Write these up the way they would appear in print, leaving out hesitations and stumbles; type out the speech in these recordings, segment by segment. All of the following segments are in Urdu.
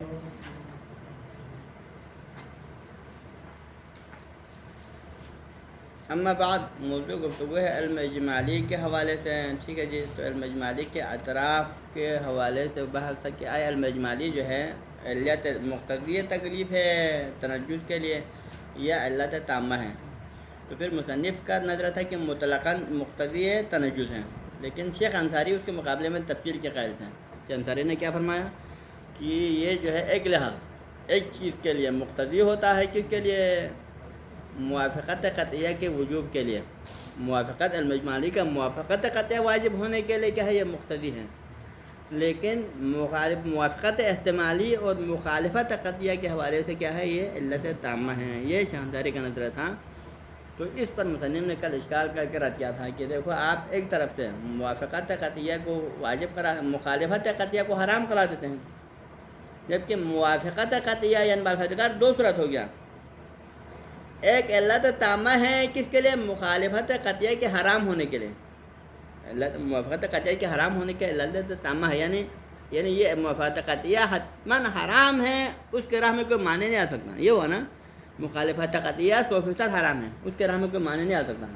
اما بعد موضوع گفتگو ہے علم اجمالی کے حوالے سے. ٹھیک ہے جی. تو علم اجمالی کے اطراف کے حوالے سے بحث تھا کہ آیا علم اجمالی جو ہے علت مقتضی تکلیف ہے تنجد کے لیے یا علت تامہ ہے. تو پھر مصنف کا نظر تھا کہ مطلقاً مقتضی تنجد ہیں، لیکن شیخ انصاری اس کے مقابلے میں تفصیل کے قائل تھے. شیخ انصاری نے کیا فرمایا کہ یہ جو ہے ایک لحاظ ایک چیز کے لیے مقتضی ہوتا ہے، کس کے لیے؟ موافقت قطعیہ کے وجوب کے لیے. موافقت علم اجمالی کا موافقت قطعیہ واجب ہونے کے لیے کیا ہے؟ یہ مقتضی ہے. لیکن موافقت احتمالی اور مخالفت قطعیہ کے حوالے سے کیا ہے؟ یہ علت تامہ ہیں. یہ شیخ انصاری کا نظر تھا. تو اس پر مصنف نے کل اشکال کر کے رد کیا تھا کہ دیکھو آپ ایک طرف سے موافقت قطعیہ کو واجب مخالفت قطعیہ کو حرام کرا دیتے ہیں، جبکہ موافقت قطعیہ یعنی بالفعل دو صورت ہو گیا. ایک علت تامہ ہے کس کے لیے؟ مخالفت قطعیہ کے حرام ہونے کے لیے. موافقت قطعیہ کے حرام ہونے کے علت تامہ ہے، یعنی یہ موافقت قطعیہ حتماً حرام ہے، اس کے راہ میں کوئی معنی نہیں آ سکتا. یہ ہوا نا، مخالفت قطعیہ 100% حرام ہے، اس کے راہ میں کوئی معنی نہیں آ سکتا.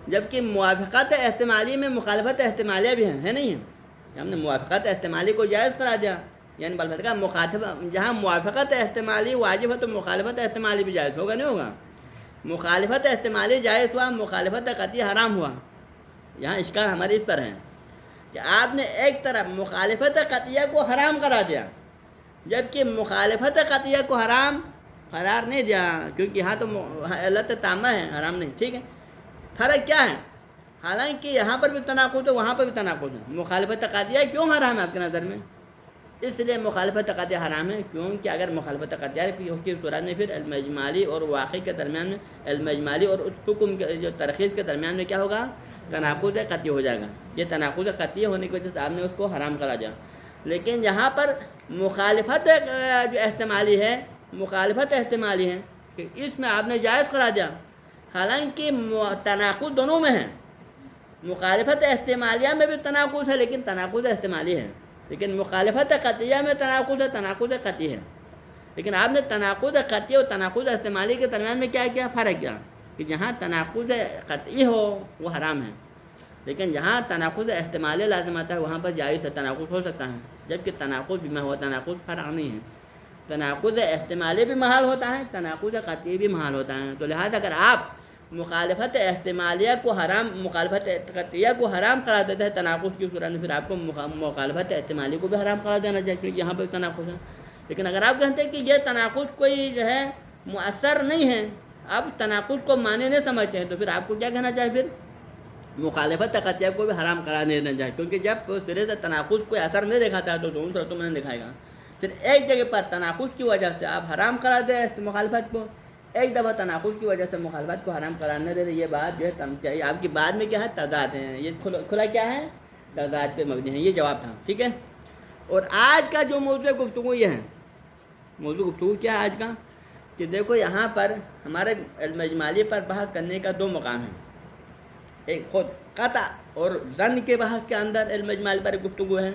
جبکہ موافقت احتمالی میں مخالفت احتمالیہ بھی ہے نہیں ہے. ہم نے موافقت احتمالی کو جائز کرا دیا، یعنی بالفعل کا مخاطب جہاں موافقت احتمالی واجب ہے تو مخالفت احتمالی بھی جائز ہوگا نہیں ہوگا؟ مخالفت احتمالی جائز ہوا، مخالفت قطعی حرام ہوا. یہاں اشکال ہماری اس پر ہے کہ آپ نے ایک طرف مخالفت قطعیہ کو حرام کرا دیا، جبکہ مخالفت قطعیہ کو حرام قرار نہیں دیا، کیونکہ یہاں تو علت تامہ ہے، حرام نہیں. ٹھیک ہے، فرق کیا ہے؟ حالانکہ یہاں پر بھی تناقض ہے، وہاں پر بھی تناقض ہے. مخالفت قطعیہ کیوں حرام ہے آپ کے نظر میں؟ اس لیے مخالفت قطعیہ حرام ہے کیونکہ اگر مخالفت قطعیہ کی صورت میں پھر علم اجمالی اور واقع کے درمیان میں، علم اجمالی اور اس حکم کے جو ترخیص کے درمیان میں کیا ہوگا؟ تناقض قطعی ہو جائے گا. یہ تناقض قطعی ہونے کی وجہ سے آپ نے اس کو حرام کرا دیا. لیکن یہاں پر مخالفت جو احتمالی ہے، مخالفت احتمالی ہے کہ اس میں آپ نے جائز کرا دیا، حالانکہ تناقض دونوں میں ہے. مخالفت احتمالیہ میں بھی تناقض ہے لیکن تناقض احتمالی ہے، لیکن مخالفت قطعیہ میں تناقض قطعی ہے. لیکن آپ نے تناقض قطعی اور تناقض احتمالی کے درمیان میں کیا فرق کیا کہ جہاں تناقض قطعی ہو وہ حرام ہے، لیکن جہاں تناقض احتمالی لازم آتا ہے وہاں پر جائز تناقض ہو سکتا ہے. جبکہ تناقض بھی ہوا تناقض فرق نہیں ہے. تناقض احتمالی بھی محال ہوتا ہے، تناقض قطعی بھی محال ہوتا ہے. تو لہذا اگر آپ مخالفت احتمالیہ کو حرام، مخالفت قطعیہ کو حرام کرا دیتے ہیں تناقض کی صورت میں، پھر آپ کو مخالفت احتمالی کو بھی حرام کرا دینا چاہیے کیونکہ یہاں پہ تناقض ہے. لیکن اگر آپ کہتے ہیں کہ یہ تناقض کوئی جو ہے مؤثر نہیں ہے، آپ تناقض کو معنی نہیں سمجھتے ہیں، تو پھر آپ کو کیا کہنا چاہیے؟ پھر مخالفت قطعیہ کو بھی حرام کرا دینا چاہیے، کیونکہ جب سرے سے تناقض کوئی اثر نہیں دکھاتا ہے تو دونوں صورتوں میں نہیں دکھائے گا. پھر ایک جگہ پر تناقض کی وجہ سے آپ حرام کرا دیں مخالفت کو، ایک دفعہ تناقض کی وجہ سے مخالفت کو حرام قرار دے. یہ بات جو ہے آپ کی بات میں کیا ہے؟ تضاد ہیں. یہ کھلا کیا ہے؟ تضاد پہ مبنی ہے. یہ جواب تھا. ٹھیک ہے. اور آج کا جو موضوع گفتگو یہ ہے، موضوع گفتگو کیا ہے آج کا؟ کہ دیکھو یہاں پر ہمارے علم اجمالی پر بحث کرنے کا دو مقام ہیں. ایک خود قطع اور ظن کے بحث کے اندر علم اجمالی پر گفتگو ہے،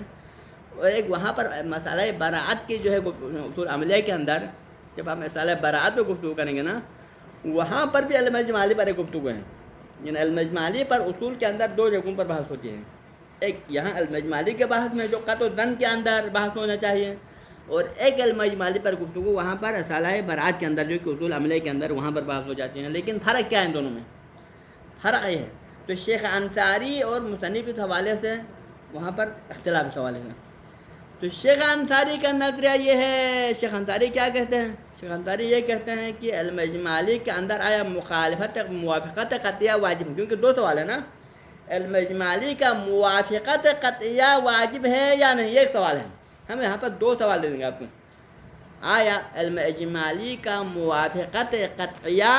اور ایک وہاں پر مسئلہ براعت کی جو ہے اصول عملیہ کے اندر جب ہم مسئلہ براعت پہ گفتگو کریں گے نا، وہاں پر بھی علم اجمالی پر ایک گفتگو ہے. یعنی علم اجمالی پر اصول کے اندر دو جگہوں پر بحث ہوتی ہے. ایک یہاں علم اجمالی کے بحث میں جو قطع و ظن کے اندر بحث ہونا چاہیے، اور ایک علم اجمالی پر گفتگو وہاں پر مسئلہ براعت کے اندر جو کہ اصول عملیہ کے اندر وہاں پر بحث ہو جاتی ہیں. لیکن فرق کیا ہے ان دونوں میں؟ فرق یہ ہے. تو شیخ انصاری اور مصنف اس حوالے سے وہاں پر اختلاف اس حوالے سے. تو شیخ انصاری کا نظریہ یہ ہے، شیخ انصاری کیا کہتے ہیں؟ شیخ انصاری یہ کہتے ہیں کہ علم اجمالی کے اندر آیا موافقت قطعیہ واجب، کیونکہ دو سوال ہے نا، علم اجمالی کا موافقت قطعیہ واجب ہے یا نہیں، یہ ایک سوال ہے. ہم یہاں پر دو سوال دے دیں گے آپ کو. آیا علم اجمالی کا موافقت قطعیہ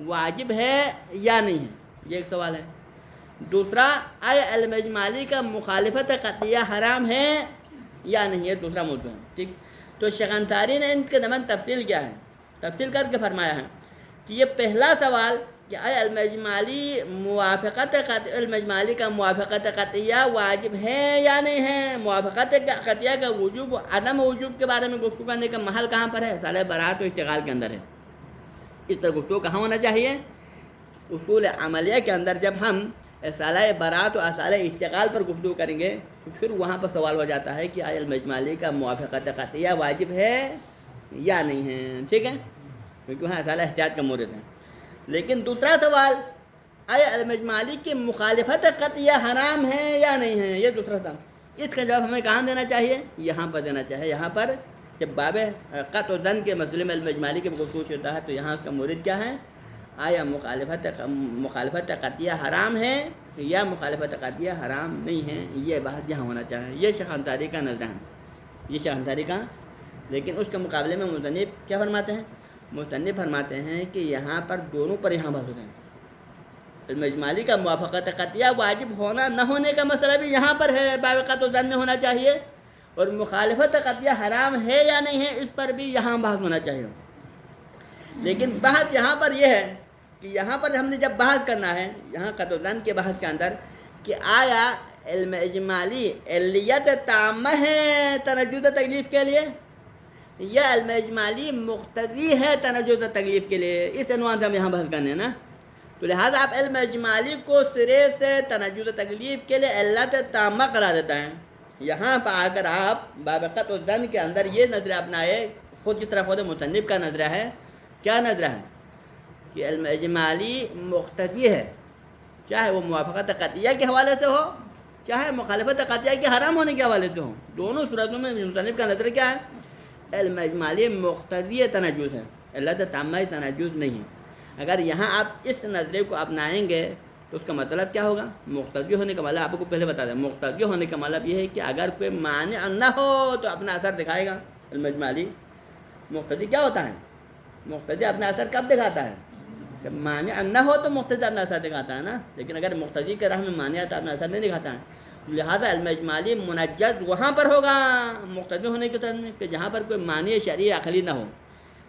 واجب ہے یا نہیں ہے، یہ ایک سوال ہے. دوسرا، آیا علم اجمالی کا مخالفت قطعیہ حرام ہے یا نہیں، یہ دوسرا موضوع ہے. ٹھیک. تو شیخ انصاری نے ان کے درمیان تفصیل کیا ہے؟ تفصیل کر کے فرمایا ہے کہ یہ پہلا سوال کہ علم اجمالی علم اجمالی کا موافقت قطعیہ واجب ہے یا نہیں ہے. موافقت قطعیہ کا وجوب و عدم وجوب کے بارے میں گفتگو کرنے کا محل کہاں پر ہے؟ رسالہ برات و اشتغال کے اندر ہے. اس طرح گفتگو کہاں ہونا چاہیے؟ اصول عملیہ کے اندر. جب ہم رسالہ برات و رسالہ اشتغال پر گفتگو کریں گے تو پھر وہاں پر سوال ہو جاتا ہے کہ علم اجمالی کا موافقت قطعیہ واجب ہے یا نہیں ہے. ٹھیک ہے، کیونکہ وہاں رسالہ احتیاط کا مورد ہے. لیکن دوسرا سوال، آیا علم اجمالی کی مخالفت قطعیہ حرام ہے یا نہیں ہے؟ یہ دوسرا سوال. اس کا جواب ہمیں کہاں دینا چاہیے؟ یہاں پر دینا چاہیے. یہاں پر جب باب قطع و ظن کے مسئلے میں علم اجمالی کے گفتگو ہوتا ہے تو یہاں اس کا مورد کیا ہے؟ آیا مخالفت قطعیہ حرام ہے یا مخالفت قطعیہ حرام نہیں ہے؟ یہ بات یہاں ہونا چاہیے. یہ شیخ انصاری کا نظر ہے، یہ شیخ انصاری کا. لیکن اس کے مقابلے میں مصنف کیا فرماتے ہیں؟ مصنف فرماتے ہیں کہ یہاں پر دونوں پر یہاں بات ہوتے ہیں. علم اجمالی کا موافقت قطعیہ واجب ہونا نہ ہونے کا مسئلہ بھی یہاں پر ہے، باب قطع و ظن میں ہونا چاہیے. اور مخالفت قطعیہ حرام ہے یا نہیں ہے اس پر بھی یہاں بحث ہونا چاہیے. لیکن بحث یہاں پر یہ ہے کہ یہاں پر ہم نے جب بحث کرنا ہے یہاں قطع و ظن کے بحث کے اندر کہ آیا علم اجمالی علیت تامہ ہے تنجد تکلیف کے لیے یا علم اجمالی مقتضی ہے تنجد تکلیف کے لیے، اس عنوان سے ہم یہاں بحث کرنے ہیں نا. تو لہٰذا آپ علم اجمالی کو سرے سے تنجد تکلیف کے لیے علت تامہ قرار دیتا ہے. یہاں پر آ کر آپ باب قطع و ظن کے اندر یہ نظریہ اپنائے، خود کی طرف خود مصنف کا نظریہ ہے. کیا نظریہ ہے؟ کہ علم اجمالی مقتضی ہے، چاہے وہ موافقت قطعیہ کے حوالے سے ہو چاہے مخالفت قطعیہ کے حرام ہونے کے حوالے سے ہو. دونوں صورتوں میں مصنف کا نظریہ کیا ہے؟ علم اجمالی مقتضی تنجز ہے، علت تامہ تنجز نہیں ہے. اگر یہاں آپ اس نظریے کو اپنائیں گے تو اس کا مطلب کیا ہوگا؟ مقتضی ہونے کا مطلب آپ کو پہلے بتا دیں، مقتضی ہونے کا مطلب یہ ہے کہ اگر کوئی مانع نہ ہو تو اپنا اثر دکھائے گا. علم اجمالی مقتضی کیا ہوتا ہے؟ مقتضی اپنا اثر کب دکھاتا ہے؟ جب مانع نہ ہو تو مقتضی اپنا اثر دکھاتا ہے نا. لیکن اگر مقتضی کے راہ میں مانع تو اپنا اثر نہیں دکھاتا ہے. لہذا علم اجمالی منجز وہاں پر ہوگا مقتضی ہونے کے طرف میں کہ جہاں پر کوئی مانع شرعی عقلی نہ ہو.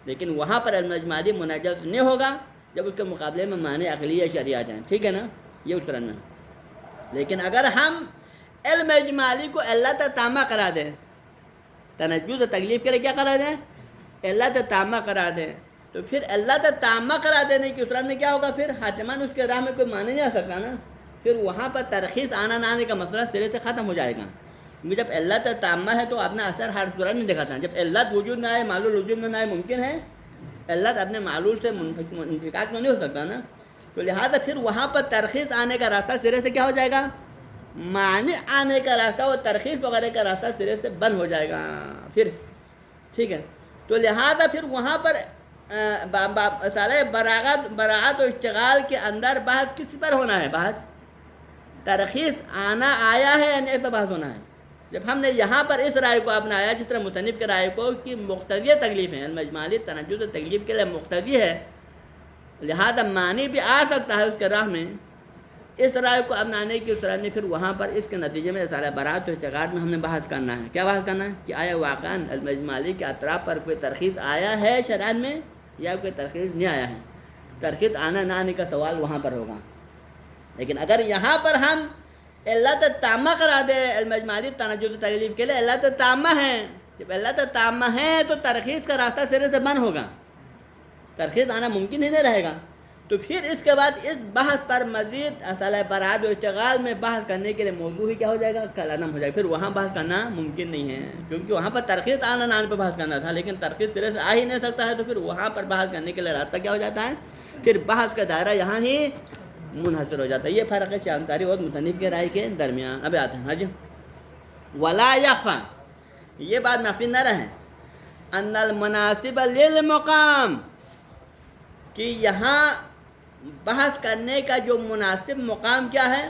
لیکن وہاں پر علم اجمالی منجز نہیں ہوگا جب اس کے مقابلے میں مانع عقلی یا شرعی آ جائیں. ٹھیک ہے نا، یہ اس طرح میں. لیکن اگر ہم علم اجمالی کو علت تامہ قرار دیں، تنجز تکلیف کے لیے کیا قرار دیں؟ علت تامہ قرار دیں، تو پھر علت تامہ قرار دینے کی صورت میں کیا ہوگا؟ پھر حتماً اس کے راہ میں کوئی مانع نہیں آ سکتا نا. پھر وہاں پر ترخیص آنا نہ آنے کا مسئلہ سرے سے ختم ہو جائے گا. کیونکہ جب علت تامہ ہے تو اپنا اثر ہر صورت میں دکھاتا ہے. جب علت وجود میں آئے معلول وجود میں نہ آئے ممکن ہے علت اپنے معلول سے انفکاک میں نہیں ہو سکتا نا. تو لہٰذا پھر وہاں پر ترخیص آنے کا راستہ سرے سے کیا ہو جائے گا؟ مانع آنے کا راستہ اور ترخیص وغیرہ کا راستہ سرے سے بند ہو جائے گا پھر. ٹھیک ہے، تو لہٰذا پھر وہاں پر رسالہ براعت و اشتغال کے اندر بحث کس پر ہونا ہے؟ بحث ترخیص آنا آیا ہے یا نہیں پر بحث ہونا ہے. جب ہم نے یہاں پر اس رائے کو اپنایا جس طرح مصنف کے رائے کو کہ مقتضی تکلیف ہے، علم اجمالی تنجز تکلیف کے لیے مقتضی ہے، لہذا معنی بھی آ سکتا ہے اس کے راہ میں. اس رائے کو اپنانے کی اس رائے میں پھر وہاں پر اس کے نتیجے میں رسالہ براعت و اشتغال میں ہم نے بحث کرنا ہے. کیا بحث کرنا ہے؟ کہ آیا واقعاً علم اجمالی کے اطراف پر کوئی ترخیص آیا ہے شرائع میں یا کوئی ترخیص نہیں آیا ہے. ترخیص آنا نہ آنے کا سوال وہاں پر ہوگا. لیکن اگر یہاں پر ہم علت تامہ کرا دیں علم اجمالی تنجز تکلیف کے لیے علت تامہ ہے، جب علت تامہ ہے تو ترخیص کا راستہ سرے سے بند ہوگا، ترخیص آنا ممکن ہی نہیں رہے گا. تو پھر اس کے بعد اس بحث پر مزید رسالہ براعت و اشتغال میں بحث کرنے کے لیے موضوع ہی کیا ہو جائے گا؟ کلام ہو جائے گا. پھر وہاں بحث کرنا ممکن نہیں ہے کیونکہ وہاں پر ترخیص آنا نہ آنے پر بحث کرنا تھا، لیکن ترخیص سرے سے آ ہی نہیں سکتا ہے. تو پھر وہاں پر بحث کرنے کے لیے راستہ کیا ہو جاتا ہے؟ پھر بحث کا دائرہ یہاں ہی منحصر ہو جاتا ہے. یہ فرق ہے شیخ انصاری اور مصنف کے رائے کے درمیان. اب آتے ہیں حج ولا یخفی، یہ بات نفی نہ رہے ان المناسب للمقام، کہ یہاں بحث کرنے کا جو مناسب مقام کیا ہے.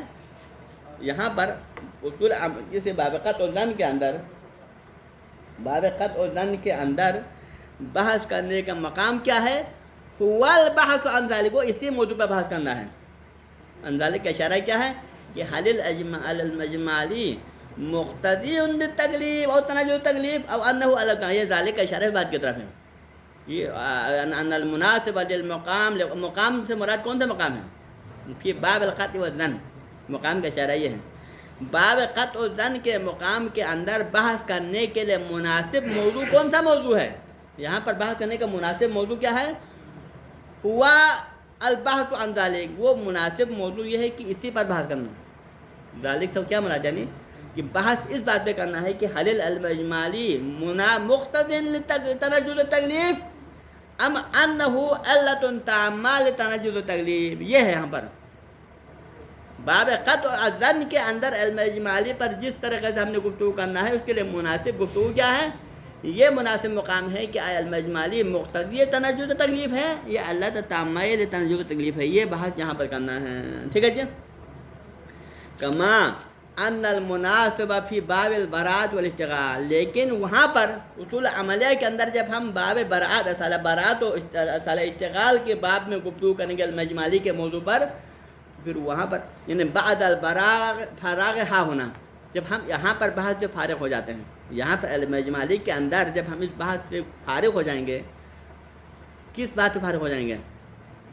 یہاں پر اصول جسے باب قطع و ظن کے اندر بحث کرنے کا مقام کیا ہے؟ هو البحث عن ذلك، وہ اسی موضوع پر بحث کرنا ہے. عن ذلك کا اشارہ کیا ہے؟ کہ حل الاجمالی مقتضی للتکلیف اور تنجز تکلیف او انه الگ، یہ ذالک کا اشارہ بات کی طرف ہے. یہ ان المناسب للمقام، مقام سے مراد کون سا مقام ہے؟ پھر باب القطع والظن، مقام کا اشارہ یہ ہے، باب قطع والظن کے مقام کے اندر بحث کرنے کے لیے مناسب موضوع کون سا موضوع ہے؟ یہاں پر بحث کرنے کا مناسب موضوع کیا ہے؟ ہوا البحث عن ذالک، وہ مناسب موضوع یہ ہے کہ اسی پر بحث کرنا۔ ذالک سب کیا مراد، یعنی کہ بحث اس بات پہ کرنا ہے کہ حل العلم اجمالی مقتضٍ لتنجز التکلیف ام انہ علت تامہ لتنجز التکلیف، یہ ہے یہاں پر باب قطع الظن کے اندر علم اجمالی پر جس طریقے سے ہم نے گفتگو کرنا ہے اس کے لیے مناسب گفتگو کیا ہے؟ یہ مناسب مقام ہے کہ علم اجمالی مقتضی تنجز تکلیف ہے یا علت تامہ لتنجز تکلیف ہے، یہ بحث یہاں پر کرنا ہے، ٹھیک ہے جی۔ کما ان المناسب فی باب البراءت والاشتغال، لیکن وہاں پر اصول عملیہ کے اندر جب ہم باب براءت، اصالہ براءت و اصالہ اشتغال کے باب میں گفتگو کریں گے علم اجمالی کے موضوع پر، پھر وہاں پر یعنی بعد البراء فراغ ہا ہونا، جب ہم یہاں پر بحث سے فارغ ہو جاتے ہیں، یہاں پر علم اجمالی کے اندر جب ہم اس بحث سے فارغ ہو جائیں گے، کس بات سے فارغ ہو جائیں گے،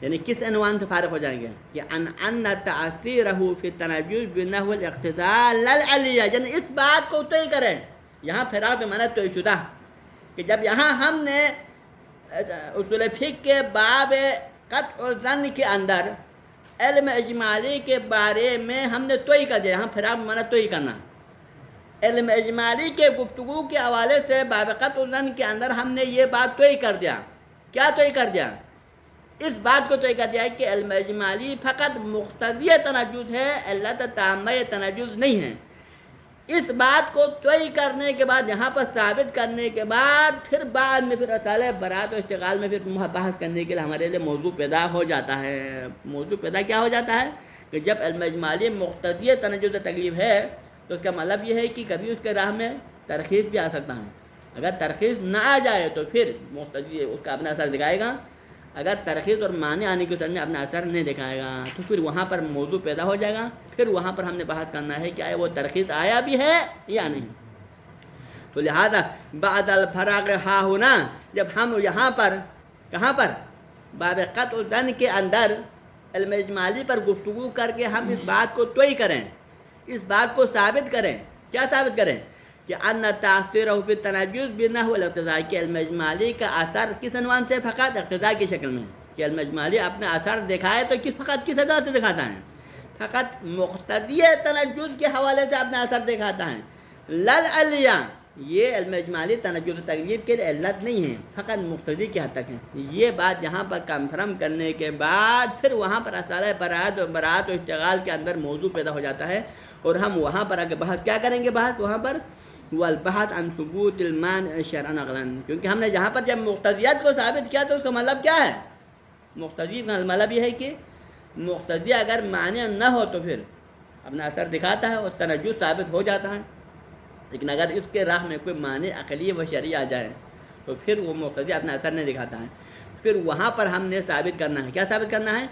یعنی کس عنوان سے فارغ ہو جائیں گے کہ ان تاثیرہ فی التنجز بنحو الاقتضاء للعلیہ، یعنی اس بات کو طے کریں، یہاں فراغ معنی طے شدہ، کہ جب یہاں ہم نے اصول فقہ کے باب قطع الظن کے اندر علم اجمالی کے بارے میں ہم نے طے کر دیا، یہاں فراغ معنی طے کرنا، علم اجمالی کے گفتگو کے حوالے سے باب قطع الظن کے اندر ہم نے یہ بات طے کر دیا، کیا طے کر دیا؟ اس بات کو طے کر دیا کہ علم اجمالی فقط مقتضی تنجز ہے، علت تامہ تنجز نہیں ہے۔ اس بات کو طے کرنے کے بعد، یہاں پر ثابت کرنے کے بعد، پھر بعد میں پھر اصالہ براءت و اشتغال میں پھر بحث کرنے کے لیے ہمارے لیے موضوع پیدا ہو جاتا ہے۔ موضوع پیدا کیا ہو جاتا ہے کہ جب علم اجمالی مقتضی تنجز تکلیف ہے تو اس کا مطلب یہ ہے کہ کبھی اس کے راہ میں ترخیص بھی آ سکتا ہے، اگر ترخیص نہ آ جائے تو پھر مقتضی اس کا اپنا اثر دکھائے گا، اگر ترخیص اور معنی آنے کی طرف میں اپنا اثر نہیں دکھائے گا تو پھر وہاں پر موضوع پیدا ہو جائے گا، پھر وہاں پر ہم نے بحث کرنا ہے کہ آیا وہ ترخیص آیا بھی ہے یا نہیں۔ تو لہذا بعد الفراغ ہا ہونا، جب ہم یہاں پر کہاں پر باب قطع الظن کے اندر علم اجمالی پر گفتگو کر کے ہم اس بات کو طے کریں، اس بات کو ثابت کریں، کیا ثابت کریں کہ ان تاثیرہ فی التنجز بنحو الاقتضاء، کہ علم اجمالی کا اثر کس عنوان سے؟ فقط اقتضاء کی شکل میں، کہ علم اجمالی اپنا اثر دکھائے تو فقط کس اثر سے دکھاتا ہے؟ فقط مقتضی تنجز کے حوالے سے اپنا اثر دکھاتا ہے، للعلیہ، یہ علم اجمالی تنجز تکلیف کے لیے علت نہیں ہے، فقط مقتضی کی حد تک ہے۔ یہ بات یہاں پر کنفرم کرنے کے بعد پھر وہاں پر اصالہ براءت و اشتغال کے اندر موضوع پیدا ہو جاتا ہے، اور ہم وہاں پر آگے بحث کیا کریں گے؟ بحث وہاں پر والبحث عن ثبوت المانع شرعا عقلا، کیونکہ ہم نے جہاں پر جب مقتضیات کو ثابت کیا تو اس کا مطلب کیا ہے؟ مقتضی کا مطلب یہ ہے کہ مقتضی اگر مانع نہ ہو تو پھر اپنا اثر دکھاتا ہے اور تنجز ثابت ہو جاتا ہے، لیکن اگر اس کے راہ میں کوئی مانع عقلی و شرعی آ جائے تو پھر وہ مقتضی اپنا اثر نہیں دکھاتا ہے، پھر وہاں پر ہم نے ثابت کرنا ہے، کیا ثابت کرنا ہے؟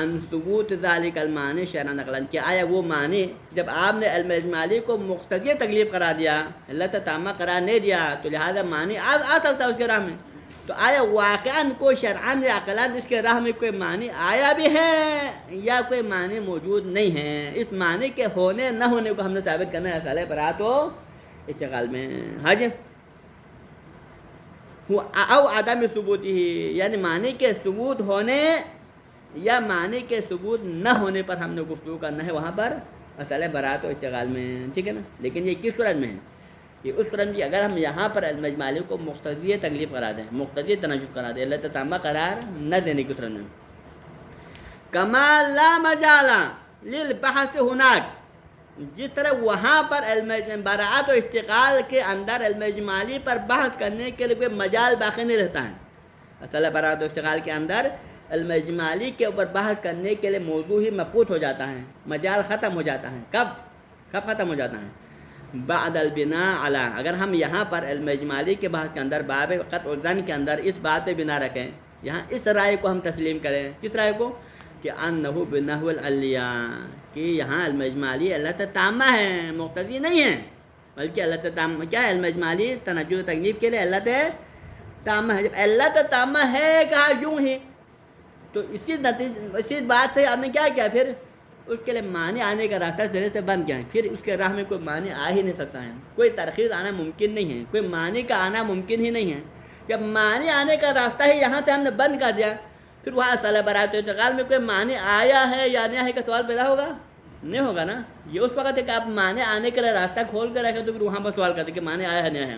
ان ثبوت ذالک المانع شرعا عقلا، کہ آیا وہ مانع جب آپ نے علم اجمالی کو مقتضی تکلیف قرار دیا، علت تامہ قرار نہیں دیا، تو لہذا مانع آ سکتا ہے اس کے راہ میں، تو آیا واقعاً کوئی شرعاً یا عقلاً اس کے راہ میں کوئی مانع آیا بھی ہے یا کوئی مانع موجود نہیں ہے؟ اس مانع کے ہونے نہ ہونے کو ہم نے ثابت کرنا ہے اصالہ براءت و اشتغال میں، ہاں جی، او عدم ثبوت ہی، یعنی معنی کے ثبوت ہونے یا معنی کے ثبوت نہ ہونے پر ہم نے گفتگو کرنا ہے وہاں پر اصل براءت و اشتغال میں، ٹھیک ہے نا۔ لیکن یہ کس صورت میں ہے؟ یہ اس صورت میں اگر ہم یہاں پر علم اجمالی کو مقتضی تکلیف قرار دیں، مقتضی تنجز قرار دیں، علت تامہ قرار نہ دینے کی صورت میں، کما لا مجال للبحث ہناک، جس طرح وہاں پر علم براءت و اشتغال کے اندر علم اجمالی پر بحث کرنے کے لیے کوئی مجال باقی نہیں رہتا ہے، اصل براءت و اشتغال کے اندر علم اجمالی کے اوپر بحث کرنے کے لیے موضوع ہی مفقود ہو جاتا ہے، مجال ختم ہو جاتا ہے، کب ختم ہو جاتا ہے؟ بعد البناء علی، اگر ہم یہاں پر علم اجمالی کے بحث کے اندر باب قطع الظن کے اندر اس بات پہ بنا رکھیں، یہاں اس رائے کو ہم تسلیم کریں، کس رائے کو؟ کہ انہ بنحو العلیہ، کہ یہاں علم اجمالی علت تامہ ہے، مقتضی نہیں ہے، بلکہ علت تامہ کیا ہے؟ علم اجمالی تنجز تکلیف کے لیے علت تامہ ہے. جب علت تامہ ہے کہا یوں ہی تو اسی بات سے آپ نے کیا کیا پھر اس کے لیے معنی آنے کا راستہ سرے سے بند کیا ہے. پھر اس کے راہ میں کوئی معنی آ ہی نہیں سکتا ہے, کوئی ترخیص آنا ممکن نہیں ہے, کوئی معنی کا آنا ممکن ہی نہیں ہے. جب معنی آنے کا راستہ ہی یہاں سے ہم نے بند کر دیا پھر وہاں اصل برات انتقال میں کوئی معنی آیا ہے یا نہیں آیا کا سوال پیدا ہوگا نہیں ہوگا نا. یہ اس وقت ہے کہ آپ معنی آنے کے لیے راستہ کھول کے رکھیں تو پھر وہاں پر سوال کرتے کہ معنی آیا ہے نہیں آیا,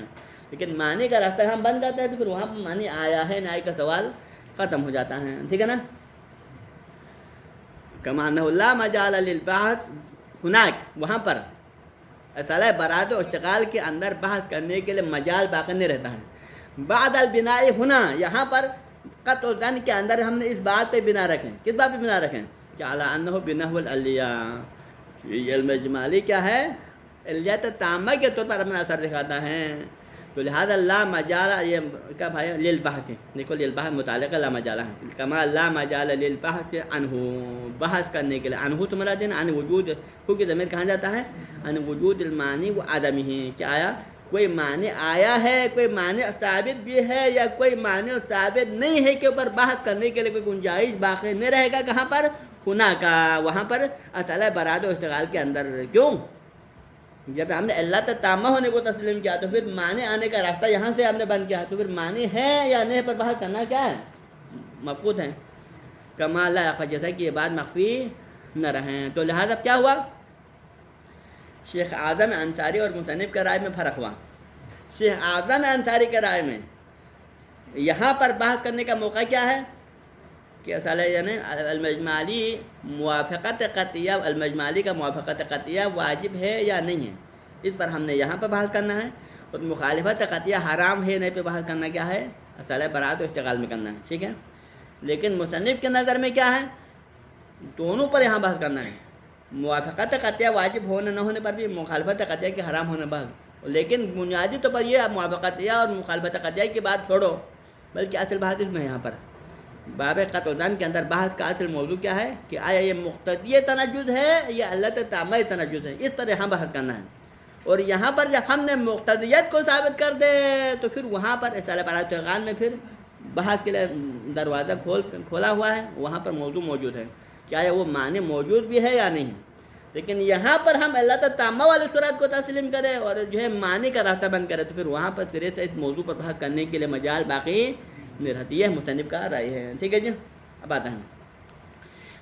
لیکن معنی کا راستہ ہم بند کرتے ہیں تو پھر وہاں پر معنی آیا ہے نہیں آیا کا سوال ختم ہو جاتا ہے. ٹھیک ہے نا. کما انہ لا مجال للبحث ہناک, وہاں پر اصل برات و اشتغال کے اندر بحث کرنے کے لیے مجال باقی نہیں رہتا ہے. بعد البناء ہنا, یہاں پر قطع الظن کے اندر ہم نے اس بات پہ بنا رکھیں. کس بات پہ بنا رکھیں کہ علی انہ بنحو العلیہ, علم اجمالی کیا ہے علیت تامہ کے طور پر اپنا اثر دکھاتا ہے. تو لہذا لا مجال, یہ کیا بھائی للبحث, دیکھو للبحث متعلقہ لا مجال ہے, کما لا مجال للبحث عنہ, بحث کرنے کے لیے عنہ تو مراد ہے عن وجود, کیونکہ ضمیر کہاں جاتا ہے عن وجود المانی و عدمہ, کیا آیا کوئی معنی آیا ہے, کوئی معنی ثابت بھی ہے یا کوئی معنی ثابت نہیں ہے کے اوپر بحث کرنے کے لیے کوئی گنجائش باقی نہیں رہے گا. کہاں پر خنا کا, وہاں پر اصل برات و اشتغال کے اندر. کیوں جب ہم نے اللہ تامہ ہونے کو تسلیم کیا تو پھر معنی آنے کا راستہ یہاں سے ہم نے بند کیا تو پھر معنی ہے یا نہیں پر بحث کرنا کیا ہے مفقود ہے. کما لا یخفی, جیسا کہ یہ بات مخفی نہ رہیں. تو لہذا کیا ہوا شیخ اعظم انصاری اور مصنف کے رائے میں فرق ہوا. شیخ اعظم انصاری کے رائے میں یہاں پر بحث کرنے کا موقع کیا ہے کہ اصل یعنی المجمالی موافقت قطعیہ, المجمالی کا موافقت قطعیہ واجب ہے یا نہیں ہے, اس پر ہم نے یہاں پر بحث کرنا ہے. اور مخالفت قطعیہ حرام ہے نہیں پہ بحث کرنا کیا ہے اصل برات و اشتغال میں کرنا ہے. ٹھیک ہے. لیکن مصنف کے نظر میں کیا ہے دونوں پر یہاں بحث کرنا ہے. موافقت قطعیہ واجب ہونے نہ ہونے پر بھی, مخالفت قطعیہ کے حرام ہونے پر, لیکن بنیادی طور پر یہ موافقت قطعیہ اور مخالفت قطعیہ کی بات چھوڑو, بلکہ اصل بحث اس میں یہاں پر باب قطع الظن کے اندر بحث کا اصل موضوع کیا ہے کہ آیا یہ مقتضی تنجد ہے یا علت تامہ تنجد ہے, اس پر یہاا بحث کرنا ہے. اور یہاں پر جب ہم نے مقتضیت کو ثابت کر دے تو پھر وہاں پر اصل برات و اشتغال میں پھر بحث کے لیے دروازہ کھولا ہوا ہے, وہاں پر موضوع موجود ہے کیا ہے وہ معنی موجود بھی ہے یا نہیں. لیکن یہاں پر ہم اللہ تامہ والی صورت کو تسلیم کریں اور جو ہے معنی کا راستہ بند کریں تو پھر وہاں پر سرے سے اس موضوع پر بحث کرنے کے لیے مجال باقی نہیں رہتی ہے. مصنف کا رائے ہے. ٹھیک ہے جی. اب آتا ہے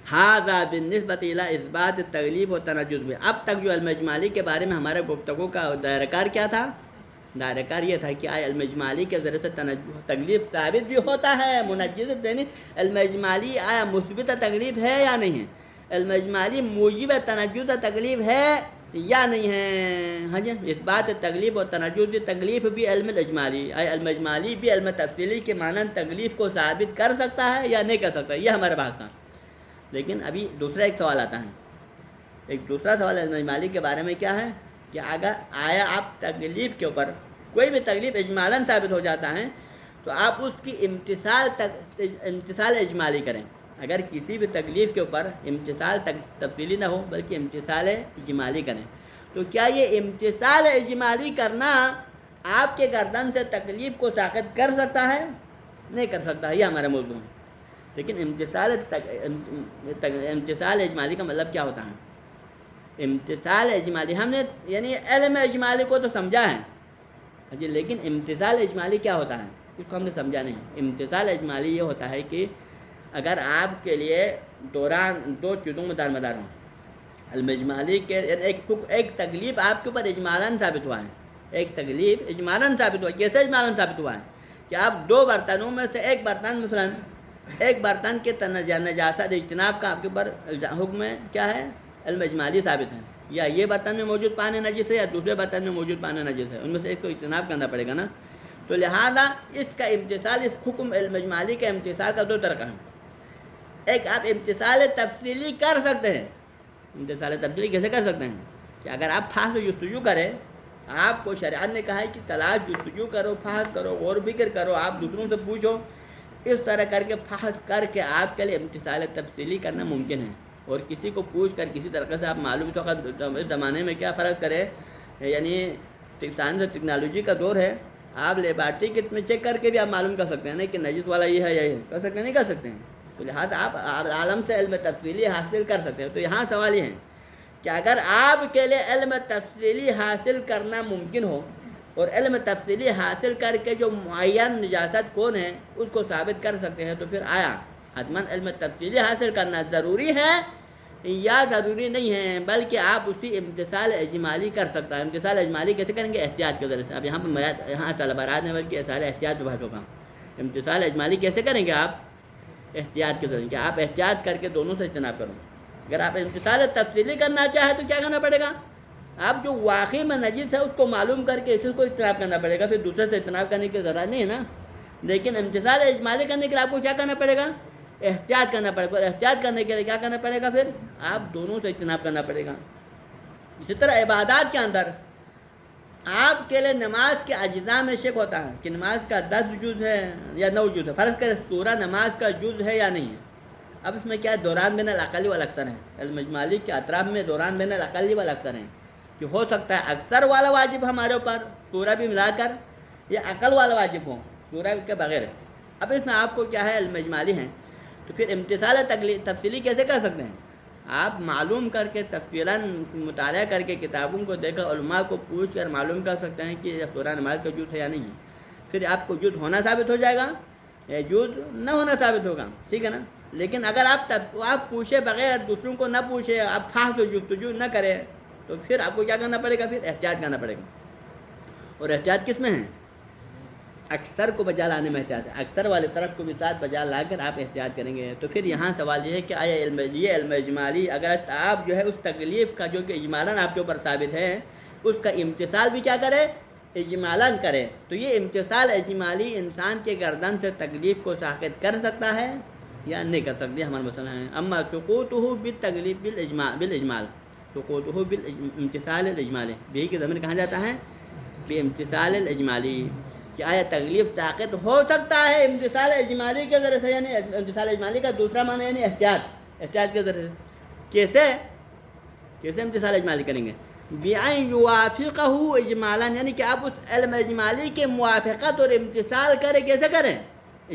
ھذا بالنسبۃ الی اثبات تغلیب و تنجد میں. اب تک جو علم اجمالی کے بارے میں ہمارے گفتگو کا دائرہ کار کیا تھا, دائرہ کار یہ تھا کہ آیا علم اجمالی کے ذریعے سے تغلیب ثابت بھی ہوتا ہے, منجز یعنی علم اجمالی آیا مثبت تغلیب ہے یا نہیں ہے, علم اجمالی موجب تنجد تغلیب ہے یا نہیں ہے. ہاں جی. اثبات تغلیب و تنجد بھی, تغلیب بھی علم اجمالی, علم اجمالی بھی علم تفصیلی کے مانند تغلیب کو ثابت کر سکتا ہے یا نہیں کر سکتا, یہ ہمارا بات تھا. لیکن ابھی دوسرا ایک سوال آتا ہے, ایک دوسرا سوال علم اجمالی کے بارے میں کیا ہے کہ اگر آیا آپ تغلیب کے اوپر کوئی بھی تغلیب اجمالاً ثابت ہو جاتا ہے تو آپ اس کی امتثال اجمالی کریں. اگر کسی بھی تکلیف کے اوپر امتثال تفصیلی نہ ہو بلکہ امتثال اجمالی کریں تو کیا یہ امتثال اجمالی کرنا آپ کے گردن سے تکلیف کو ساقط کر سکتا ہے؟ نہیں کر سکتا ہے, یہ ہمارا موضوع ہے. لیکن امتثال اجمالی کا مطلب کیا ہوتا ہے؟ امتثال اجمالی ہم نے یعنی علم اجمالی کو تو سمجھا ہے جی, لیکن امتثال اجمالی کیا ہوتا ہے اس کو ہم نے سمجھا نہیں. امتثال اجمالی یہ ہوتا ہے کہ اگر آپ کے لیے دوران دو چیزوں میں دارمدار ہوں, علم اجمالی کے ایک تکلیف آپ کے اوپر اجمالاً ثابت ہوا ہے, ایک تکلیف اجمالاً ثابت ہوا ہے. کیسے اجمالاً ثابت ہوا ہے کہ آپ دو برتنوں میں سے ایک برتن مثلاً ایک برتن کے نجاست اجتناب کا آپ کے اوپر حکم ہے کیا ہے علم اجمالی ثابت ہے, یا یہ برتن میں موجود پانی نجس ہے یا دوسرے برتن میں موجود پانی نجس ہے, ان میں سے ایک تو اجتناب کرنا پڑے گا نا. تو لہذا اس کا امتثال, اس حکم علم اجمالی کا امتثال کا دو طرح ہے. ایک آپ امتثال تفصیلی کر سکتے ہیں. امتثال تفصیلی کیسے کر سکتے ہیں کہ اگر آپ فحص و جستجو کریں, آپ کو شریعت نے کہا ہے کہ تلاش جستجو کرو, فحص کرو, غور و فکر کرو, آپ دوسروں سے پوچھو, اس طرح کر کے فحص کر کے آپ کے لیے امتثال تفصیلی کرنا ممکن ہے. اور کسی کو پوچھ کر کسی طرح سے آپ معلوم تو اس زمانے میں کیا فرق کرے, یعنی سائنس اور ٹیکنالوجی کا دور ہے, آپ لیبارٹری کٹ میں چیک کر کے بھی آپ معلوم کر سکتے ہیں نا کہ نجس والا یہ ہے یا یہ کر سکتے ہیں نہیں کر سکتے ہیں. تو لہٰذا آپ عالم سے علم تفصیلی حاصل کر سکتے ہیں. تو یہاں سوال یہ ہے کہ اگر آپ کے لیے علم تفصیلی حاصل کرنا ممکن ہو اور علم تفصیلی حاصل کر کے جو معین نجاست کون ہے اس کو ثابت کر سکتے ہیں، تو پھر آیا حتماً علم تفصیلی حاصل کرنا ضروری ہے یا ضروری نہیں ہے، بلکہ آپ اسی امتثال اجمالی کر سکتا ہے. امتثال اجمالی کیسے کریں گے؟ احتیاط کے ذریعے سے. اب یہاں طلبارات میں بلکہ سارے احتیاط پہ بات ہوگا. امتثال اجمالی کیسے کریں گے آپ؟ احتیاط کے ذریعے کہ آپ احتیاط کر کے دونوں سے اجتناب کرو. اگر آپ امتثال تفصیلی کرنا چاہیں تو کیا کرنا پڑے گا؟ آپ جو واقعی میں نجس ہے اس کو معلوم کر کے اس کو اجتناب کرنا پڑے گا، پھر دوسرے سے اجتناب کرنے کی ضرورت نہیں ہے نا. لیکن امتثال اجمالی کرنے کے لیے آپ کو کیا کرنا پڑے گا؟ احتیاط کرنا پڑے گا. اور احتیاط کرنے کے لیے کیا کرنا پڑے گا؟ پھر آپ دونوں سے اجتناب کرنا پڑے گا. اسی طرح عبادات کے اندر آپ کے لیے نماز کے اجزاء میں شک ہوتا ہے کہ نماز کا 10 جز ہے یا 9 جز ہے. فرض کریں سورہ نماز کا جز ہے یا نہیں ہے. اب اس میں کیا ہے؟ دوران بین الاقلی والاکثر ہیں. علم اجمالی کے اطراف میں دوران بین الاقلی والاکثر ہیں کہ ہو سکتا ہے اکثر والا واجب ہمارے اوپر سورہ بھی ملا کر، یا عقل والا واجب ہو سورہ کے بغیر. اب اس میں آپ کو کیا ہے؟ علم اجمالی ہیں. تو پھر امتثال تفصیلی کیسے کر سکتے ہیں؟ آپ معلوم کر کے تفصیلاً مطالعہ کر کے کتابوں کو دیکھ کر علماء کو پوچھ کر معلوم کر سکتے ہیں کہ یہ سورہ نماز کا جز ہے یا نہیں ہے. پھر آپ کو جز ہونا ثابت ہو جائے گا یا جز نہ ہونا ثابت ہوگا. ٹھیک ہے نا. لیکن اگر آپ پوچھے بغیر، دوسروں کو نہ پوچھے، آپ فحص و جستجو نہ کرے، تو پھر آپ کو کیا کرنا پڑے گا؟ پھر احتیاط کرنا پڑے گا. اور احتیاط کس میں ہے؟ اکثر کو بجا لانے میں احتیاط ہے. اکثر والے طرف کو بھی ساتھ بجا لا کر آپ احتیاط کریں گے. تو پھر یہاں سوال یہ ہے کہ آیا یہ علم اجمالی اگر آپ جو ہے اس تکلیف کا جو کہ اجمالاً آپ کے اوپر ثابت ہے اس کا امتثال بھی کیا کرے؟ اجمالاً کرے. تو یہ امتثال اجمالی انسان کے گردن سے تکلیف کو ساقط کر سکتا ہے یا نہیں کر سکتی؟ ہمارا مسئلہ ہے. اما سقوطہ بالتکلیف بالاجمال، سقوطہ بالامتثال الاجمالی، بھی کی ضمیر کہاں جاتا ہے؟ بامتثال الاجمالی. کہ آیا تکلیف طاقت ہو سکتا ہے امتثال اجمالی کے ذریعے سے؟ یعنی امتثال اجمالی کا دوسرا معنی یعنی احتیاط کے ذریعے سے. کیسے امتثال اجمالی کریں گے؟ بِأَنْ يُوَافِقَهُ اجمالاً، یعنی کہ آپ اس علم اجمالی کے موافقت اور امتثال کریں. کیسے کریں؟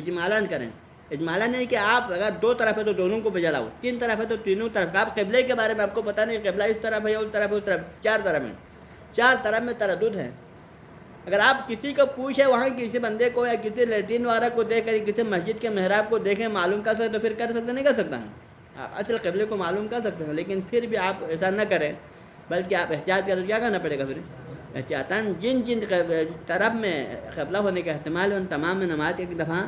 اجمالاً کریں. اجمالاً یعنی کہ آپ اگر 2 طرف ہے تو دونوں کو بجا لاؤ، 3 طرف ہے تو تینوں طرف. آپ قبلے کے بارے میں آپ کو پتہ نہیں قبلہ اس طرف ہے یا اس طرف ہے، اس طرف 4 طرف ہیں، 4 طرف میں تردد ہے. اگر آپ کسی کو پوچھیں، وہاں کسی بندے کو یا کسی لیٹرین وغیرہ کو دیکھ کر، کسی مسجد کے محراب کو دیکھیں، معلوم کر سکتے تو پھر کر سکتے نہیں کر سکتا ہے. آپ اصل قبلے کو معلوم کر سکتے ہیں، لیکن پھر بھی آپ ایسا نہ کریں بلکہ آپ احتیاط کریں. تو کیا کرنا پڑے گا پھر؟ احتیاطاً جن طرف میں قبلہ ہونے کا احتمال ہے ان تمام میں نماز ایک دفعہ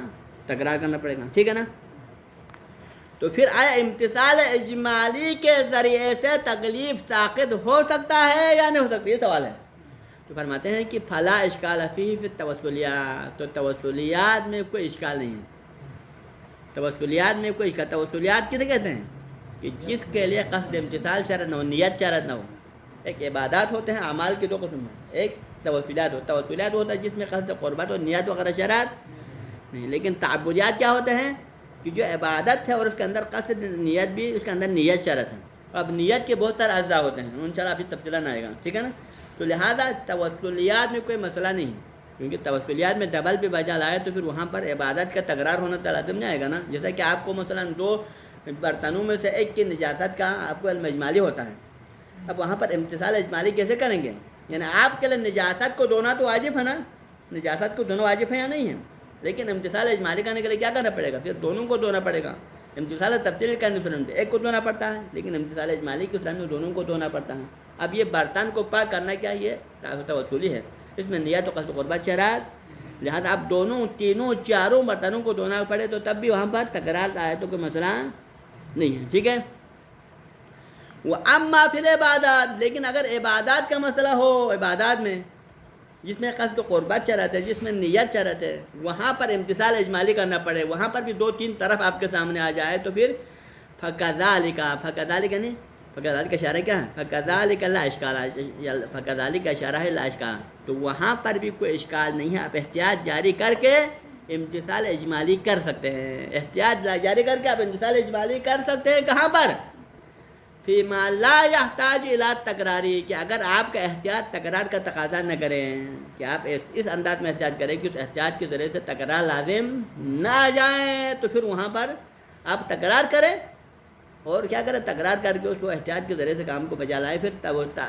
تکرار کرنا پڑے گا. ٹھیک ہے نا. تو پھر آیا امتثال اجمالی کے ذریعے سے تکلیف ساقط ہو سکتا ہے یا نہیں ہو سکتی؟ یہ سوال ہے. تو فرماتے ہیں کہ فلا اشکال فی التوسلیات. تو توسلیات میں کوئی اشکال نہیں ہے. توسلیات میں کوئی اشکال. توسلیات کسے کہتے ہیں؟ کہ جس کے لیے قصد امتثال شرط نہ ہو، نیت شرط نہ ہو. ایک عبادات ہوتے ہیں، اعمال کی 2 قسم ہیں. ایک توسلیات ہوتا ہے. توسلیات ہوتا ہے جس میں قصد قربت اور نیت وغیرہ شرط نہیں. لیکن تعبدیات کیا ہوتے ہیں؟ کہ جو عبادت ہے اور اس کے اندر قصد نیت بھی، اس کے اندر نیت شرط ہے. اب نیت کے بہت سارے اجزاء ہوتے ہیں، انشاءاللہ ابھی تفصیلاً آئے گا. ٹھیک ہے نا. تو لہذا توسلیات میں کوئی مسئلہ نہیں ہے، کیونکہ توسلیات میں ڈبل بھی بجا لائے تو پھر وہاں پر عبادت کا تکرار ہونا لازم نہیں آئے گا نا. جیسا کہ آپ کو مثلاً 2 برتنوں میں سے ایک کی نجاست کا آپ کو علم اجمالی ہوتا ہے. اب وہاں پر امتثال اجمالی کیسے کریں گے؟ یعنی آپ کے لیے نجاست کو دھونا تو واجب ہے نا، نجاست کو دھونا واجب ہے یا نہیں ہے؟ لیکن امتثال اجمالی کرنے کے لیے کیا کرنا پڑے گا؟ پھر دونوں کو دھونا پڑے گا. امتثال تفصیل کا ایک کو دھونا پڑتا ہے، لیکن امتثال اجمالی کے میں دونوں کو دھونا پڑتا ہے. اب یہ برتن کو پاک کرنا کیا یہ توسلی ہے، اس میں نیت و قصد قربت شرط. لہٰذا آپ دونوں، تینوں، 4 برتنوں کو دھونا پڑے تو تب بھی وہاں پر تکرار آئے تو کوئی مسئلہ نہیں ہے. ٹھیک ہے. وہ اما فی العبادات، لیکن اگر عبادات کا مسئلہ ہو، عبادات میں جس میں قصد قربت شرط ہے، جس میں نیت شرط ہے، وہاں پر امتثال اجمالی کرنا پڑے، وہاں پر بھی 2-3 طرف آپ کے سامنے آ جائے تو پھر فکذالک نہیں، فکذالک کا اشارہ کیا ہے؟ فکذالک لا اشکال، فکذالک کا اشارہ ہے لا اشکال. تو وہاں پر بھی کوئی اشکال نہیں ہے. آپ احتیاط جاری کر کے امتثال اجمالی کر سکتے ہیں. احتیاط جاری کر کے آپ امتثال اجمالی کر سکتے ہیں. کہاں پر؟ فیما لا یحتاج الی تکراری، کہ اگر آپ کا احتیاط تکرار کا تقاضا نہ کریں، کہ آپ اس انداز میں احتیاط کریں کہ اس احتیاط کے ذریعے سے تکرار لازم نہ آ جائیں، تو پھر وہاں پر آپ تکرار کریں اور کیا کریں، تکرار کر کے اس کو احتیاط کے ذریعے سے کام کو بجا لائیں. پھر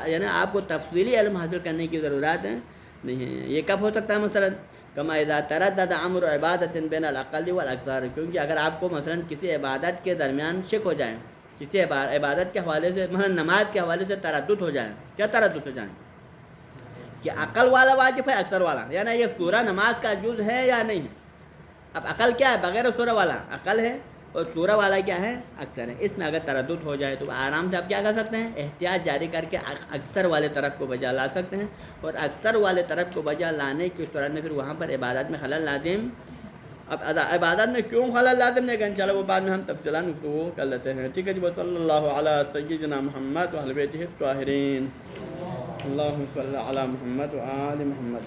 یعنی آپ کو تفصیلی علم حاصل کرنے کی ضرورت نہیں ہے. یہ کب ہو سکتا ہے؟ مثلا کما اذا تردد امر عبادت بین الاقل والاکثر، کیونکہ اگر آپ کو مثلا کسی عبادت کے درمیان شک ہو جائیں، کسی عبادت کے حوالے سے، مثلا نماز کے حوالے سے تردد ہو جائیں. کیا تردد ہو جائیں؟ کہ عقل والا واجب ہے اکثر والا، یعنی یہ سورہ نماز کا جز ہے یا نہیں ہے. اب عقل کیا ہے؟ بغیر سورہ والا عقل ہے اور سورہ والا کیا ہے؟ اکثر ہے. اس میں اگر تردد ہو جائے تو آرام سے آپ کیا کر سکتے ہیں؟ احتیاط جاری کر کے اکثر والے طرف کو بجا لا سکتے ہیں. اور اکثر والے طرف کو بجا لانے کی صورت میں پھر وہاں پر عبادت میں خلل لازم. اب عبادت میں کیوں خلل لازم نہیں، کہ انشاءاللہ وہ بعد میں ہم تفصیلاً گفتگو کر لیتے ہیں. ٹھیک ہے جی. صلی اللہ علی سیدنا محمد و اہل بیتہ الطاہرین. اللہم صلی علی محمد و آل محمد.